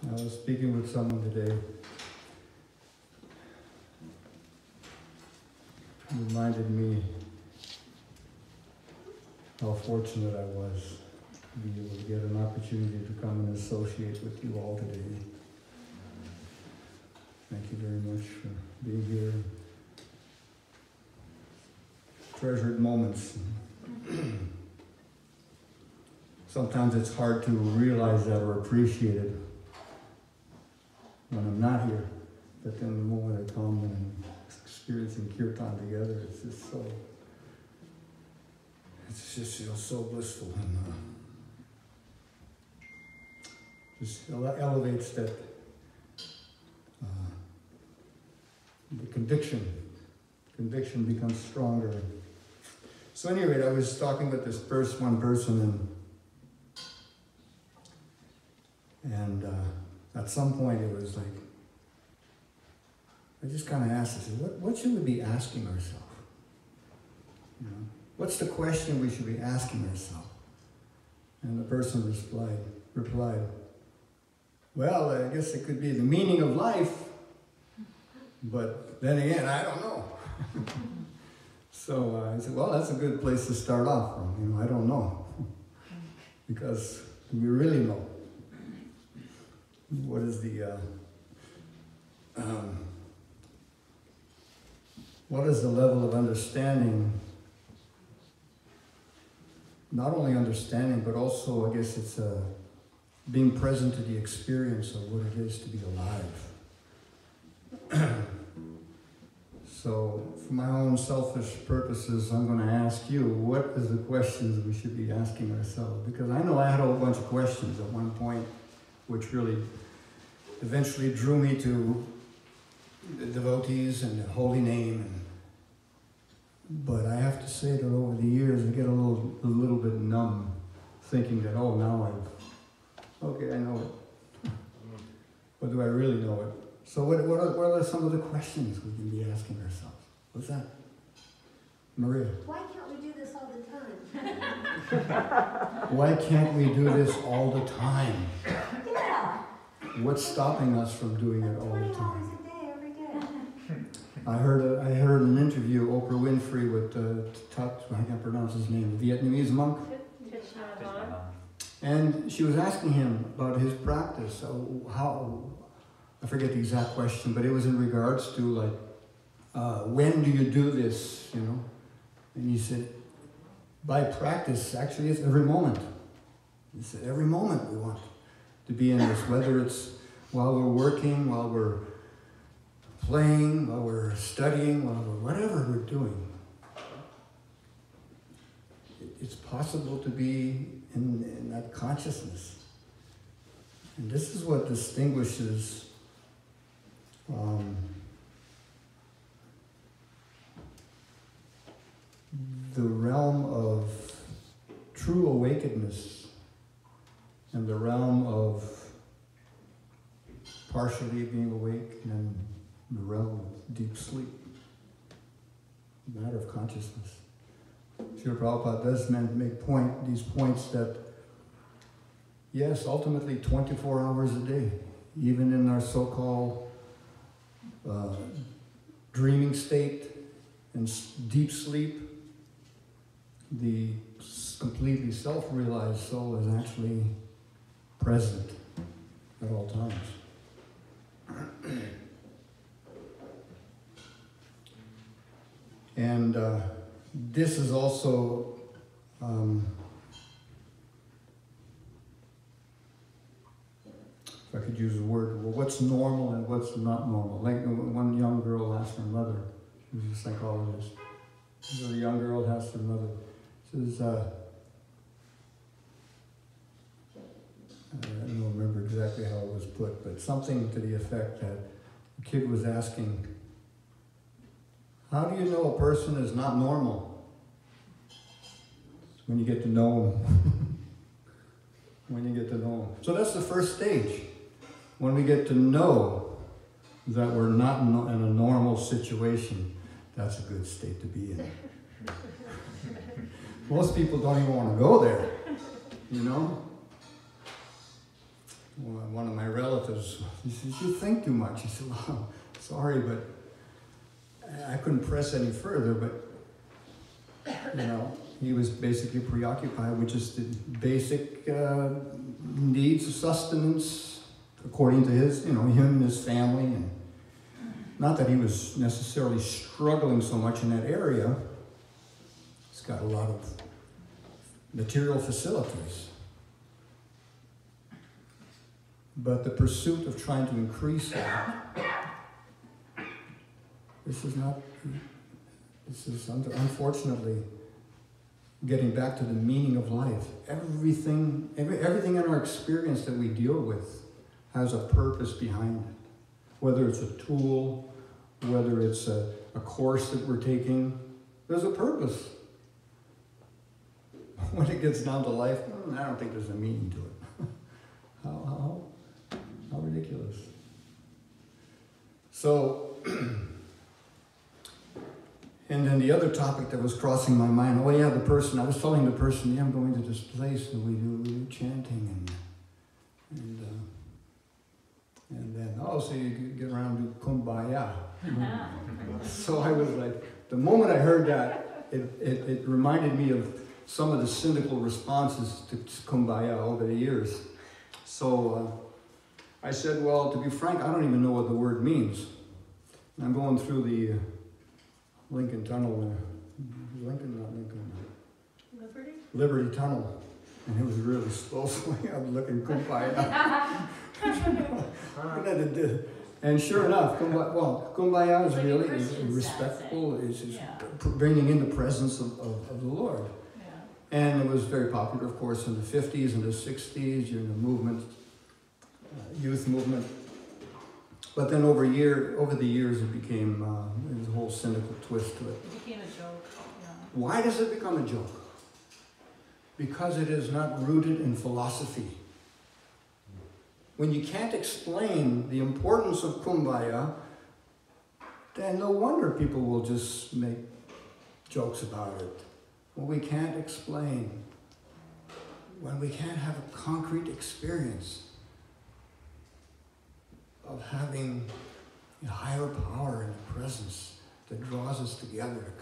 I was speaking with someone today who reminded me how fortunate I was to be able to get an opportunity to come and associate with you all today. Thank you very much for being here. Treasured moments. Sometimes it's hard to realize that or appreciate it when I'm not here. But then the moment I come and experiencing kirtan together, it's just feels so blissful and just elevates that the conviction becomes stronger. So anyway, I was talking with this one person, and at some point it was like, I just kind of asked, I said, what should we be asking ourselves? You know, what's the question we should be asking ourselves? And the person replied, well, I guess it could be the meaning of life, but then again, I don't know. So I said, well, that's a good place to start off from. You know, I don't know. Because we really know. What is the level of understanding? Not only understanding, but also, I guess it's being present to the experience of what it is to be alive. So, for my own selfish purposes, I'm going to ask you, what is the questions we should be asking ourselves? Because I know I had a whole bunch of questions at one point, which really eventually drew me to the devotees and the holy name. But I have to say that over the years, I get a little bit numb, thinking that, oh, now I know it. But do I really know it? So what are some of the questions we can be asking ourselves? What's that? Maria? Why can't we do this all the time? Why can't we do this all the time? Yeah. What's stopping us from doing it all the 20 time? hours a day, every day. I heard an interview, Oprah Winfrey, with I can't pronounce his name, Vietnamese monk. And she was asking him about his practice, I forget the exact question, but it was in regards to like, when do you do this, you know? And he said, by practice, actually it's every moment. He said, every moment we want to be in this, whether it's while we're working, while we're playing, while we're studying, whatever we're doing. It's possible to be in that consciousness. And this is what distinguishes the realm of true awakenedness and the realm of partially being awake and the realm of deep sleep. A matter of consciousness. Srila Prabhupada does make these points that, yes, ultimately 24 hours a day, even in our so-called dreaming state and deep sleep, the completely self-realized soul is actually present at all times. And this is also if I could use a word, well, what's normal and what's not normal. Like one young girl asked her mother, she was a psychologist, so the young girl asked her mother, says, I don't remember exactly how it was put, but something to the effect that the kid was asking, how do you know a person is not normal? When you get to know him. When you get to know him. So that's the first stage. When we get to know that we're not in a normal situation, that's a good state to be in. Most people don't even want to go there, you know? one of my relatives, he says, "You think too much." He said, "Well, sorry, but I couldn't press any further." But, he was basically preoccupied with just the basic needs of sustenance, according to his, him and his family. And not that he was necessarily struggling so much in that area. He's got a lot of material facilities. But the pursuit of trying to increase that, this is unfortunately getting back to the meaning of life. Everything in our experience that we deal with has a purpose behind it. Whether it's a tool, whether it's a course that we're taking, there's a purpose. When it gets down to life, I don't think there's a meaning to it. How ridiculous. So, and then the other topic that was crossing my mind, I was telling the person, I'm going to this place and we do chanting and then, so you get around to Kumbaya. So I was like, the moment I heard that, it reminded me of some of the cynical responses to Kumbaya over the years. So I said, well, to be frank, I don't even know what the word means. And I'm going through the Lincoln Tunnel, Liberty Tunnel. And it was really slow, so I was looking Kumbaya. And sure enough, Kumbaya is really respectful, is bringing in the presence of the Lord. Yeah. And it was very popular, of course, in the 50s and the 60s, during the movement, youth movement. But then over the years, it became there's a whole cynical twist to it. It became a joke. Yeah. Why does it become a joke? Because it is not rooted in philosophy. When you can't explain the importance of Kumbaya, then no wonder people will just make jokes about it. When we can't explain, when we can't have a concrete experience of having a higher power in the presence that draws us together,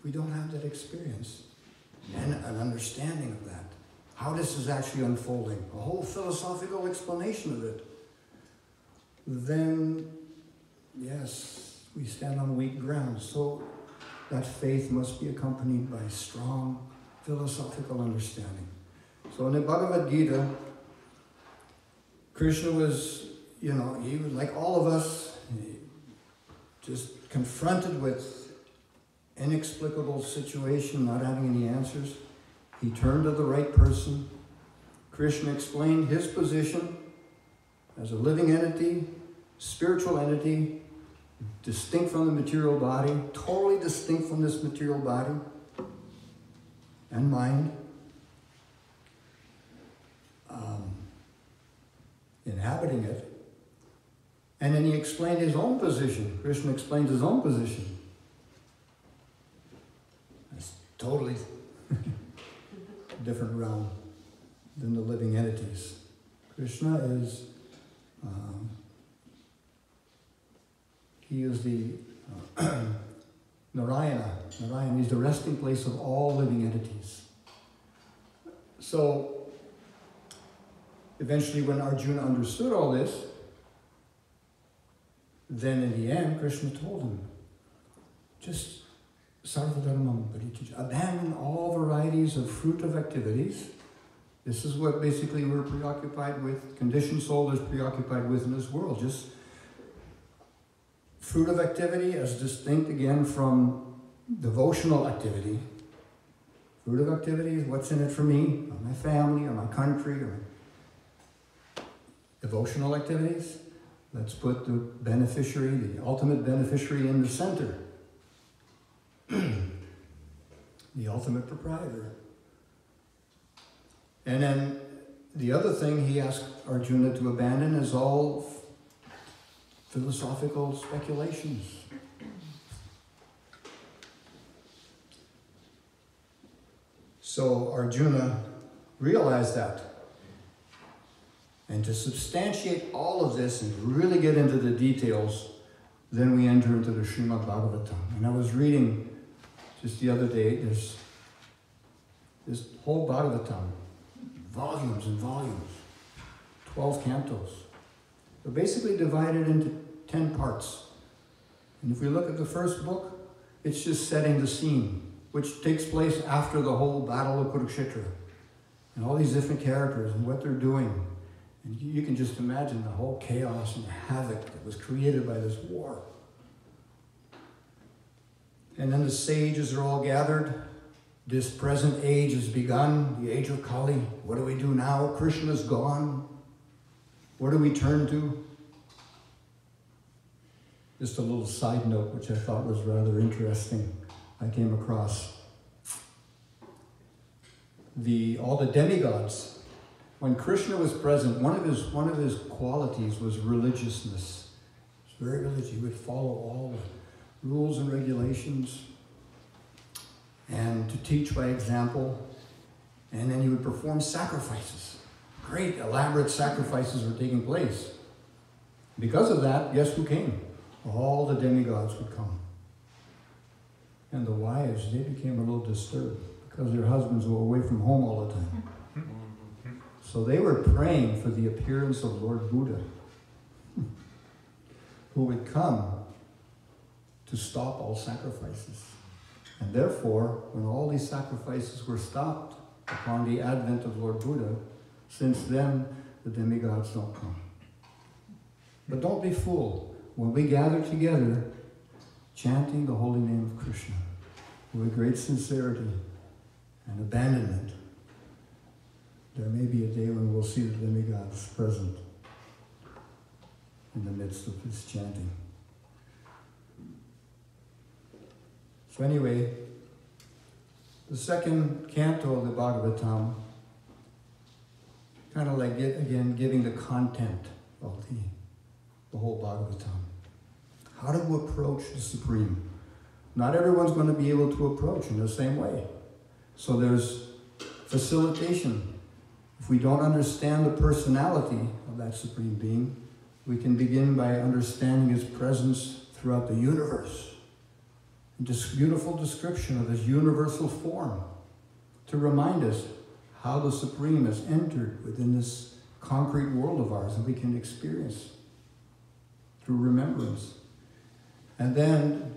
we don't have that experience and an understanding of that. How this is actually unfolding, a whole philosophical explanation of it, then, yes, we stand on weak ground. So that faith must be accompanied by strong philosophical understanding. So in the Bhagavad Gita, Krishna was, he was like all of us, just confronted with inexplicable situation, not having any answers. He turned to the right person. Krishna explained his position as a living entity, spiritual entity, distinct from the material body, totally distinct from this material body and mind, inhabiting it. And then he explained his own position. Krishna explained his own position. That's totally different realm than the living entities. Krishna is, he is the Narayana. Narayana is the resting place of all living entities. So, eventually when Arjuna understood all this, then in the end, Krishna told him, just abandon all varieties of fruitive activities. This is what basically we're preoccupied with, conditioned soul is preoccupied with in this world. Just fruitive activity as distinct again from devotional activity. Fruitive activity is what's in it for me, or my family, or my country, or devotional activities. Let's put the beneficiary, the ultimate beneficiary in the center. The ultimate proprietor. And then the other thing he asked Arjuna to abandon is all philosophical speculations. So Arjuna realized that. And to substantiate all of this and really get into the details, then we enter into the Srimad-Bhagavatam. And I was reading just the other day, there's this whole Bhagavatam, volumes and volumes, 12 cantos. They're basically divided into 10 parts. And if we look at the first book, it's just setting the scene, which takes place after the whole battle of Kurukshetra. And all these different characters and what they're doing. And you can just imagine the whole chaos and havoc that was created by this war. And then the sages are all gathered. This present age has begun, the age of Kali. What do we do now? Krishna's gone. Where do we turn to? Just a little side note, which I thought was rather interesting. I came across all the demigods. When Krishna was present, one of his qualities was religiousness. He was very religious. He would follow all the rules and regulations, and to teach by example. And then he would perform sacrifices. Great, elaborate sacrifices were taking place. Because of that, guess who came? All the demigods would come. And the wives, they became a little disturbed because their husbands were away from home all the time. So they were praying for the appearance of Lord Buddha, who would come to stop all sacrifices. And therefore, when all these sacrifices were stopped upon the advent of Lord Buddha, since then, the demigods don't come. But don't be fooled. When we gather together, chanting the holy name of Krishna with great sincerity and abandonment, there may be a day when we'll see the demigods present in the midst of this chanting. So anyway, the second canto of the Bhagavatam, kind of like, again, giving the content of the whole Bhagavatam. How to approach the Supreme. Not everyone's going to be able to approach in the same way. So there's facilitation. If we don't understand the personality of that Supreme Being, we can begin by understanding His presence throughout the universe. And this beautiful description of His universal form to remind us how the Supreme has entered within this concrete world of ours that we can experience through remembrance. And then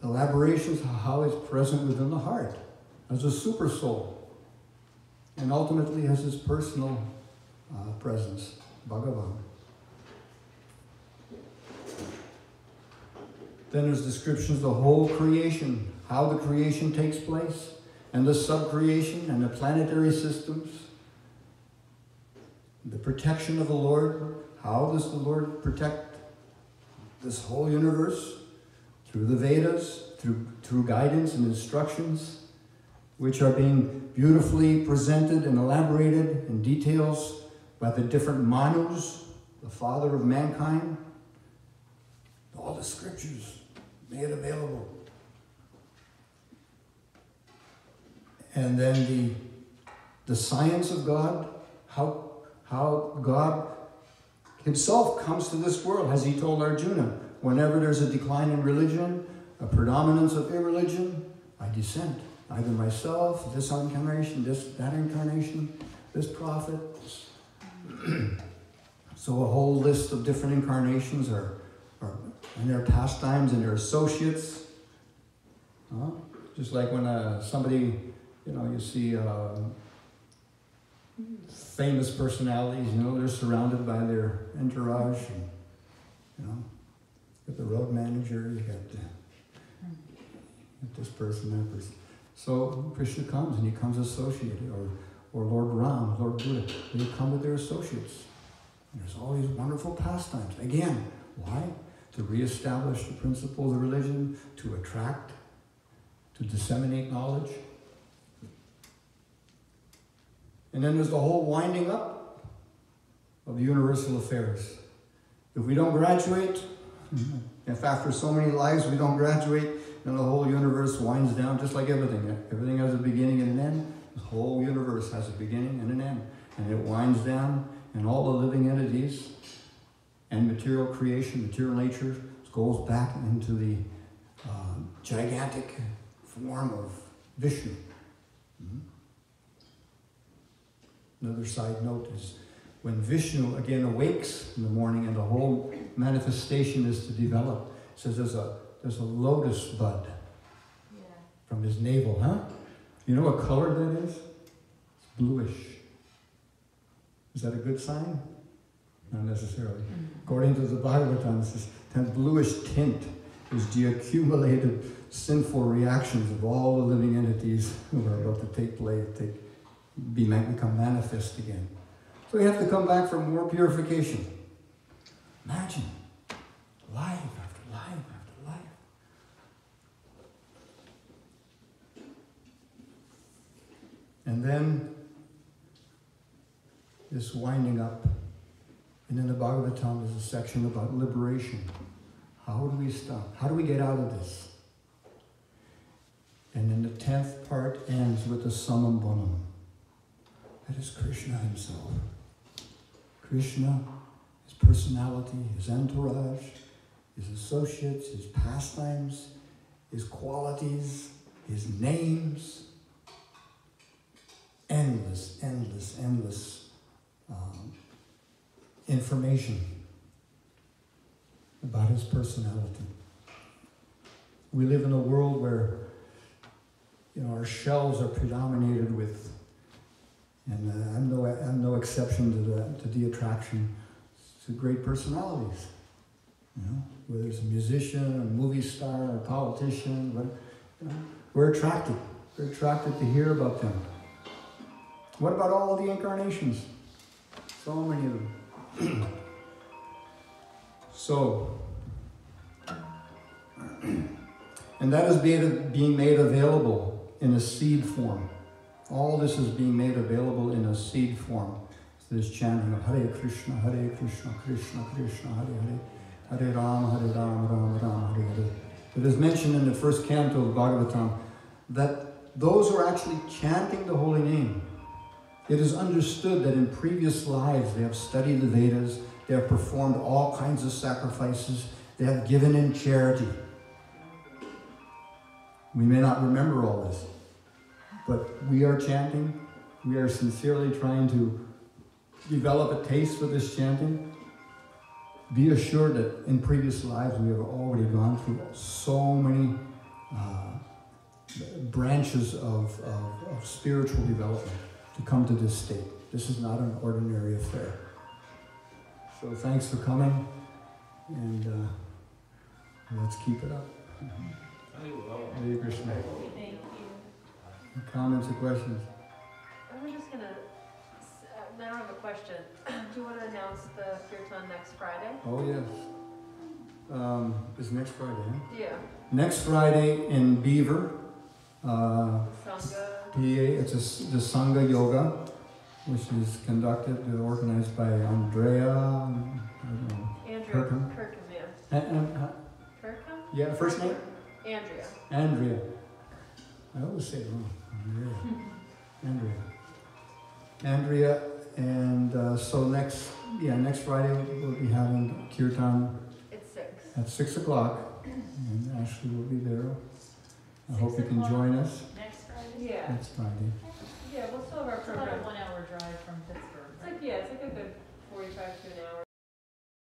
elaborations of how it's present within the heart as a super soul. And ultimately as His personal presence, Bhagavan. Then there's descriptions of the whole creation, how the creation takes place, and the sub-creation and the planetary systems. The protection of the Lord. How does the Lord protect this whole universe? Through the Vedas, through guidance and instructions, which are being beautifully presented and elaborated in details by the different Manus, the Father of mankind. All the scriptures made available. And then the science of God, how God Himself comes to this world, as He told Arjuna. Whenever there's a decline in religion, a predominance of irreligion, I descend. Either myself, this incarnation, that incarnation, this prophet. So a whole list of different incarnations are and their pastimes and their associates. Just like when somebody, you see famous personalities, they're surrounded by their entourage. And, you got the road manager, you got this person, that person. So Krishna comes and He comes associated, or Lord Ram, Lord Buddha, they come with their associates. And there's all these wonderful pastimes. Again, why? To reestablish the principles of religion, to attract, to disseminate knowledge. And then there's the whole winding up of universal affairs. If we don't graduate, if after so many lives we don't graduate, then the whole universe winds down just like everything. Everything has a beginning and an end. The whole universe has a beginning and an end. And it winds down, And all the living entities and material creation, material nature, goes back into the gigantic form of Vishnu. Another side note is when Vishnu again awakes in the morning and the whole manifestation is to develop, it says there's a lotus bud from his navel, huh? You know what color that is? It's bluish. Is that a good sign? Not necessarily. According to the Bhagavatam, it says that bluish tint is the accumulated sinful reactions of all the living entities who are about to take place, become manifest again. So we have to come back for more purification. Imagine life after life after life. And then this winding up. And in the Bhagavatam there's a section about liberation. How do we stop? How do we get out of this? And then the 10th part ends with the summum bonum. That is Krishna himself. Krishna, his personality, his entourage, his associates, his pastimes, his qualities, his names. Endless, endless, endless information about his personality. We live in a world where our shells are predominated with, and I'm no exception to the attraction to great personalities. Whether it's a musician, a movie star, a politician, we're attracted. We're attracted to hear about them. What about all the incarnations? So many of them. So, and that is being made available in a seed form. All this is being made available in a seed form. So this chanting of Hare Krishna, Krishna Krishna, Hare Hare, Hare Rama, Rama Rama, Hare Hare. It is mentioned in the first canto of Bhagavatam that those who are actually chanting the holy name, it is understood that in previous lives they have studied the Vedas, they have performed all kinds of sacrifices, they have given in charity. We may not remember all this, but we are chanting, we are sincerely trying to develop a taste for this chanting. Be assured that in previous lives we have already gone through so many branches of spiritual development to come to this state. This is not an ordinary affair. So thanks for coming, and let's keep it up. Hare Krishna. Thank you. Comments or questions? I'm just gonna, I don't have a question. Do you want to announce the kirtan next Friday? Oh yes. It's next Friday, huh? Yeah. Next Friday in Beaver. Sangha. PA, it's the Sangha Yoga, which is organized by Andrea, Andrea Kirkham. yeah. Kirkham? Yeah, first name? Andrea. Andrea. I always say it wrong. Andrea, and so next Friday we'll be having kirtan It's 6. at 6 o'clock, and Ashley will be there. I hope you can join us Next Friday? Yeah. next Friday. Yeah, we'll still have our It's about a program. 1-hour drive from Pittsburgh. It's like a good 45 to an hour.